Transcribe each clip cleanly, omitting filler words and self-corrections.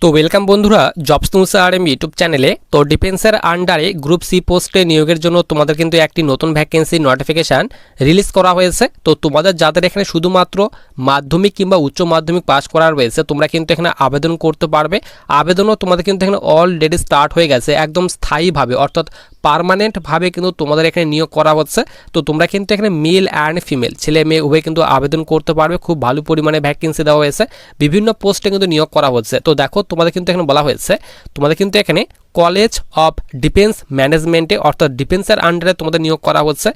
তো ওয়েলকাম বন্ধুরা, jobs news RM YouTube চ্যানেলে। তো ডিফেন্সের আন্ডারে গ্রুপ সি পোস্টে নিয়োগের জন্য তোমাদের কিন্তু একটি নতুন ভ্যাকেন্সি নোটিফিকেশান রিলিজ করা হয়েছে। তো তোমাদের যাদের এখানে শুধুমাত্র মাধ্যমিক কিংবা উচ্চ মাধ্যমিক পাস করা রয়েছে তোমরা কিন্তু এখানে আবেদন করতে পারবে। আবেদনও তোমাদের কিন্তু এখানে অলরেডি স্টার্ট হয়ে গেছে, একদম স্থায়ীভাবে অর্থাৎ পার্মানেন্টভাবে কিন্তু তোমাদের এখানে নিয়োগ করা হচ্ছে। তো তোমরা কিন্তু এখানে মেল অ্যান্ড ফিমেল, ছেলে মেয়ে উভয় কিন্তু আবেদন করতে পারবে। খুব ভালো পরিমাণে ভ্যাকেন্সি দেওয়া হয়েছে, বিভিন্ন পোস্টে কিন্তু নিয়োগ করা হচ্ছে। তো দেখো তোমাদের কিন্তু এখানে বলা হয়েছে তোমাদের কিন্তু এখানে কলেজ অফ ডিফেন্স ম্যানেজমেন্টে অর্থাৎ ডিফেন্সের আন্ডারে তোমাদের নিয়োগ করা হচ্ছে।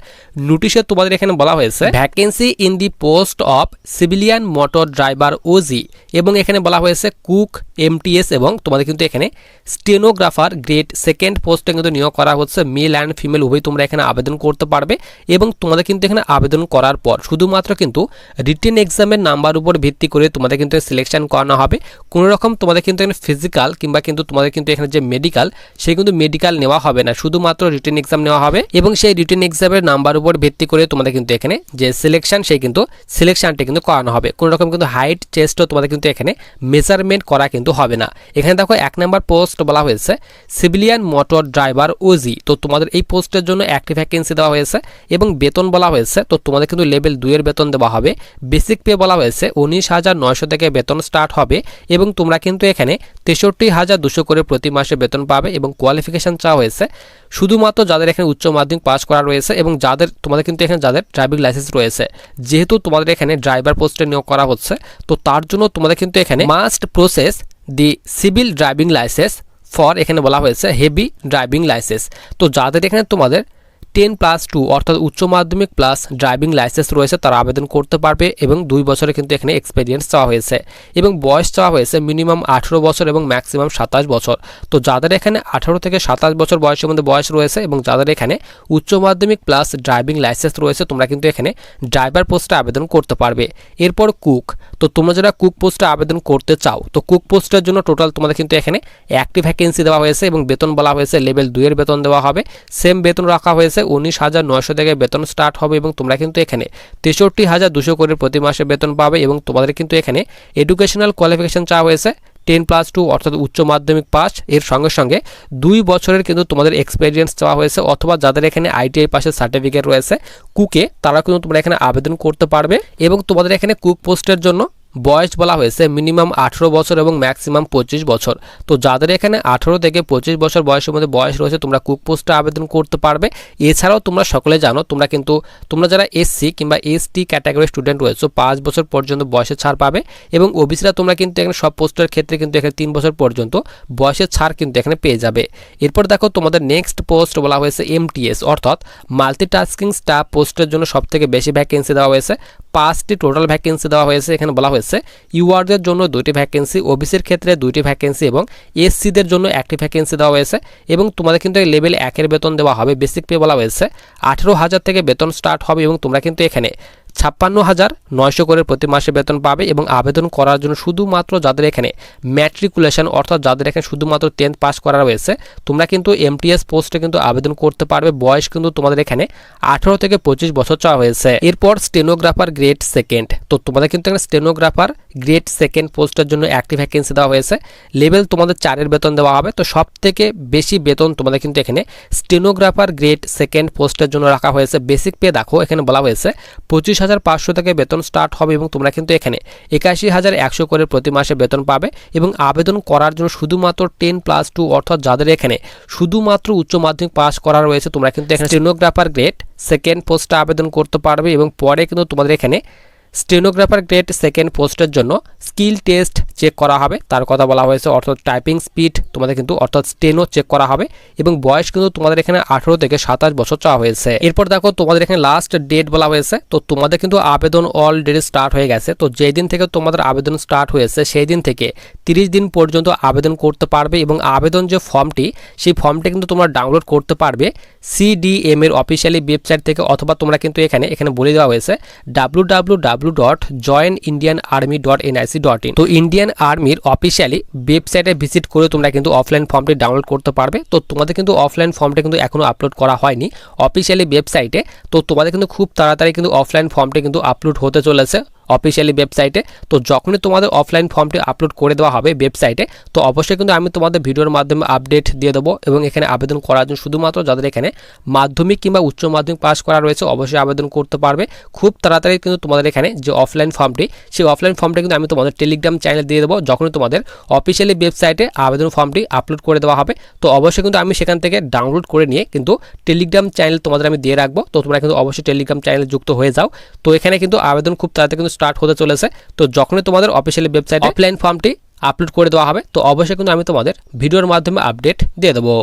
নোটিশে তোমাদের এখানে বলা হয়েছে vacancy in the post of civilian motor driver OG, এবং এখানে বলা হয়েছে কুক এমটিএস, এবং তোমাদের কিন্তু এখানে স্টেনোগ্রাফার গ্রেড সেকেন্ড পোস্টে কিন্তু নিয়োগ করা হচ্ছে। মেল অ্যান্ড ফিমেল উভয় তোমরা এখানে আবেদন করতে পারবে, এবং তোমাদের কিন্তু এখানে আবেদন করার পর শুধুমাত্র কিন্তু রিটেন এক্সামের নাম্বার উপর ভিত্তি করে তোমাদের কিন্তু সিলেকশন করানো হবে। কোনো রকম তোমাদের কিন্তু এখানে ফিজিক্যাল কিংবা কিন্তু তোমাদের কিন্তু এখানে যে মেডিকেল সেই কিন্তু মেডিকেল নেওয়া হবে না, শুধুমাত্র রিটেন এক্সাম নেওয়া হবে, এবং সেই রিটেন এক্সামের নাম্বার উপর ভিত্তি করে তোমাদের কিন্তু এখানে যে সিলেকশন সেই কিন্তু সিলেকশনটা কিন্তু করানো হবে। কোনো রকম কিন্তু হাইট চেস্টও তোমাদের কিন্তু এখানে মেজারমেন্ট করা কিন্তু হবে না। এখানে দেখো 1 নম্বর পোস্ট বলা হয়েছে সিভিলিয়ান মোটর ড্রাইভার ওজি। তো তোমাদের এই পোস্টের জন্য একটি ভ্যাকেন্সি দেওয়া হয়েছে, এবং বেতন বলা হয়েছে তো তোমাদের কিন্তু লেভেল 2 এর বেতন দেওয়া হবে। বেসিক পে বলা হয়েছে 19,900 থেকে বেতন স্টার্ট হবে, এবং তোমরা কিন্তু এখানে 63,200 করে প্রতি মাসে বেতন পাবে। এবং কোয়ালিফিকেশন চাওয়া হয়েছে শুধুমাত্র যাদের এখানে উচ্চ মাধ্যমিক পাস করা রয়েছে, এবং যাদের তোমাদের কিন্তু এখানে যাদের ড্রাইভিং লাইসেন্স রয়েছে। যেহেতু তোমাদের এখানে ড্রাইভার পোস্টে নিয়োগ করা হচ্ছে, তো তার জন্য তোমাদের কিন্তু এখানে must process the civil driving licence for, এখানে বলা হয়েছে হেভি ড্রাইভিং লাইসেন্স। তো যাদের এখানে তোমাদের 10+2 অর্থাৎ উচ্চ মাধ্যমিক প্লাস ড্রাইভিং লাইসেন্স রয়েছে তারা আবেদন করতে পারবে, এবং 2 বছরে কিন্তু এখানে এক্সপিরিয়েন্স চাওয়া হয়েছে, এবং বয়স চাওয়া হয়েছে মিনিমাম 18 বছর এবং ম্যাক্সিমাম 27 বছর। তো যাদের এখানে 18 থেকে 27 বছর বয়সের মধ্যে বয়স রয়েছে, এবং যাদের এখানে উচ্চ মাধ্যমিক প্লাস ড্রাইভিং লাইসেন্স রয়েছে তোমরা কিন্তু এখানে ড্রাইভার পোস্টে আবেদন করতে পারবে। এরপর কুক, তো তোমরা যারা কুক পোস্টে আবেদন করতে চাও তো কুক পোস্টের জন্য টোটাল তোমাদের কিন্তু এখানে একটি ভ্যাকেন্সি দেওয়া হয়েছে, এবং বেতন বলা হয়েছে লেভেল 2 এর বেতন দেওয়া হবে। সেম বেতন রাখা হয়েছে 19,900 থেকে বেতন স্টার্ট হবে, এবং তোমরা কিন্তু এখানে 63,200 করে প্রতি মাসে বেতন পাবে। এবং তোমাদের কিন্তু এখানে এডুকেশনাল কোয়ালিফিকেশন চাওয়া হয়েছে 10+2 অর্থাৎ উচ্চ মাধ্যমিক পাস, এর সঙ্গে সঙ্গে 2 বছরের কিন্তু তোমাদের এক্সপিরিয়েন্স চাওয়া হয়েছে, অথবা যাদের এখানে আইটিআই পাসের সার্টিফিকেট রয়েছে কুকে তারা কিন্তু তোমরা এখানে আবেদন করতে পারবে। এবং তোমাদের এখানে কুক পোস্টের জন্য বয়স বলা হয়েছে মিনিমাম 18 বছর এবং ম্যাক্সিমাম 25 বছর। তো যাদের এখানে 18 থেকে 25 বছর বয়সের মধ্যে বয়স রয়েছে তোমরা কুক পোস্টে আবেদন করতে পারবে। এছাড়াও তোমরা সকলে জানো তোমরা যারা এসসি কিংবা এসটি ক্যাটাগরি স্টুডেন্ট রয়েছে 5 বছর পর্যন্ত বয়সের ছাড় পাবে, এবং ওবিসিরা তোমরা কিন্তু এখানে সব পোস্টের ক্ষেত্রে কিন্তু এখানে 3 বছর পর্যন্ত বয়সের ছাড় কিন্তু এখানে পেয়ে যাবে। এরপর দেখো তোমাদের নেক্সট পোস্ট বলা হয়েছে এমটিএস অর্থাৎ মাল্টিটাস্কিং স্টাফ পোস্টের জন্য সবথেকে বেশি ভ্যাকেন্সি দেওয়া হয়েছে। 5টি টোটাল ভ্যাকেন্সি দেওয়া হয়েছে। এখানে বলা হয়েছে ইউআরদের জন্য 2টি ভ্যাকেন্সি, ওবিসির ক্ষেত্রে 2টি ভ্যাকেন্সি, এবং এসসিদের জন্য 1টি ভ্যাকেন্সি দেওয়া হয়েছে। এবং তোমাদের কিন্তু লেভেল 1 এর বেতন দেওয়া হবে। বেসিক পে বলা হয়েছে 18,000 থেকে বেতন স্টার্ট হবে, এবং তোমরা কিন্তু এখানে 56,900 করে প্রতি মাসে বেতন পাবে। এবং আবেদন করার জন্য শুধুমাত্র যাদের এখানে ম্যাট্রিকুলেশন অর্থাৎ যাদের এখানে শুধুমাত্র 10th পাস করা রয়েছে তোমরা কিন্তু এমটিএস পোস্টে কিন্তু আবেদন করতে পারবে। বয়স কিন্তু তোমাদের এখানে 18 থেকে 25 বছর চাওয়া হয়েছে। এরপর স্টেনোগ্রাফার গ্রেড সেকেন্ড, তো তোমাদের কিন্তু এখানে স্টেনোগ্রাফার গ্রেড সেকেন্ড পোস্টের জন্য একটি ভ্যাকেন্সি দেওয়া হয়েছে। লেভেল তোমাদের 4 এর বেতন দেওয়া হবে। তো সব থেকে বেশি বেতন তোমাদের কিন্তু এখানে স্টেনোগ্রাফার গ্রেড সেকেন্ড পোস্টের জন্য রাখা হয়েছে। বেসিক পে দেখো এখানে বলা হয়েছে 25,500 থেকে বেতন স্টার্ট হবে, এবং তোমরা কিন্তু এখানে 81,100 করে প্রতি মাসে বেতন পাবে। এবং আবেদন করার জন্য শুধুমাত্র 10+2 অর্থাৎ যাদের এখানে শুধুমাত্র উচ্চ মাধ্যমিক পাস করা রয়েছে তোমরা কিন্তু এখানে স্টেনোগ্রাফার গ্রেড সেকেন্ড পোস্টে আবেদন করতে পারবে। এবং পরে কিন্তু তোমাদের এখানে স্টেনোগ্রাফার গ্রেড সেকেন্ড পোস্টের জন্য স্কিল টেস্ট চেক করা হবে, তার কথা বলা হয়েছে। অর্থাৎ টাইপিং স্পিড তোমাদের কিন্তু অর্থাৎ স্টেনো চেক করা হবে, এবং বয়স কিন্তু তোমাদের এখানে 18 থেকে 27 বছর চাওয়া হয়েছে। এরপর দেখো তোমাদের এখানে লাস্ট ডেট বলা হয়েছে। তো তোমাদের কিন্তু আবেদন অলরেডি স্টার্ট হয়ে গেছে। তো যেই দিন থেকে তোমাদের আবেদন স্টার্ট হয়েছে সেই দিন থেকে 30 দিন পর্যন্ত আবেদন করতে পারবে। এবং আবেদন যে ফর্মটি সেই ফর্মটি কিন্তু তোমরা ডাউনলোড করতে পারবে CDM এর অফিসিয়ালি ওয়েবসাইট থেকে, অথবা তোমরা কিন্তু এখানে বলে দেওয়া হয়েছে www.joinindianarmy.nic.in। তো ইন্ডিয়ান আর্মির অফিসিয়ালি ওয়েবসাইটে ভিজিট করে তোমরা কিন্তু অফলাইন ফর্মটি ডাউনলোড করতে পারবে। তো তোমাদের কিন্তু অফলাইন ফর্মটি কিন্তু এখনো আপলোড করা হয়নি অফিসিয়ালি ওয়েবসাইটে। তো তোমাদের কিন্তু খুব তাড়াতাড়ি কিন্তু অফলাইন ফর্মটি কিন্তু আপলোড হতে চলেছে অফিসিয়ালি ওয়েবসাইটে। তো যখনই তোমাদের অফলাইন ফর্মটি আপলোড করে দেওয়া হবে ওয়েবসাইটে, তো অবশ্যই কিন্তু আমি তোমাদের ভিডিওর মাধ্যমে আপডেট দিয়ে দেবো। এবং এখানে আবেদন করার জন্য শুধুমাত্র যাদের এখানে মাধ্যমিক কিংবা উচ্চ মাধ্যমিক পাস করা রয়েছে অবশ্যই আবেদন করতে পারবে। খুব তাড়াতাড়ি কিন্তু তোমাদের এখানে যে অফলাইন ফর্মটি, সেই অফলাইন ফর্মটি কিন্তু আমি তোমাদের টেলিগ্রাম চ্যানেলে দিয়ে দেবো যখনই তোমাদের অফিসিয়ালি ওয়েবসাইটে আবেদন ফর্মটি আপলোড করে দেওয়া হবে। তো অবশ্যই কিন্তু আমি সেখান থেকে ডাউনলোড করে নিয়ে কিন্তু টেলিগ্রাম চ্যানেল তোমাদের আমি দিয়ে রাখবো। তো তোমরা কিন্তু অবশ্যই টেলিগ্রাম চ্যানেলে যুক্ত হয়ে যাও। তো এখানে কিন্তু আবেদন খুব তাড়াতাড়ি কিন্তু স্টার্ট হতে চলেছে। তো যখনই তোমাদের অফিসিয়ালি ওয়েবসাইটে অফলাইন ফর্মটি আপলোড করে দেওয়া হবে, তো অবশ্যই কিন্তু আমি তোমাদের ভিডিওর মাধ্যমে আপডেট দিয়ে দেবো।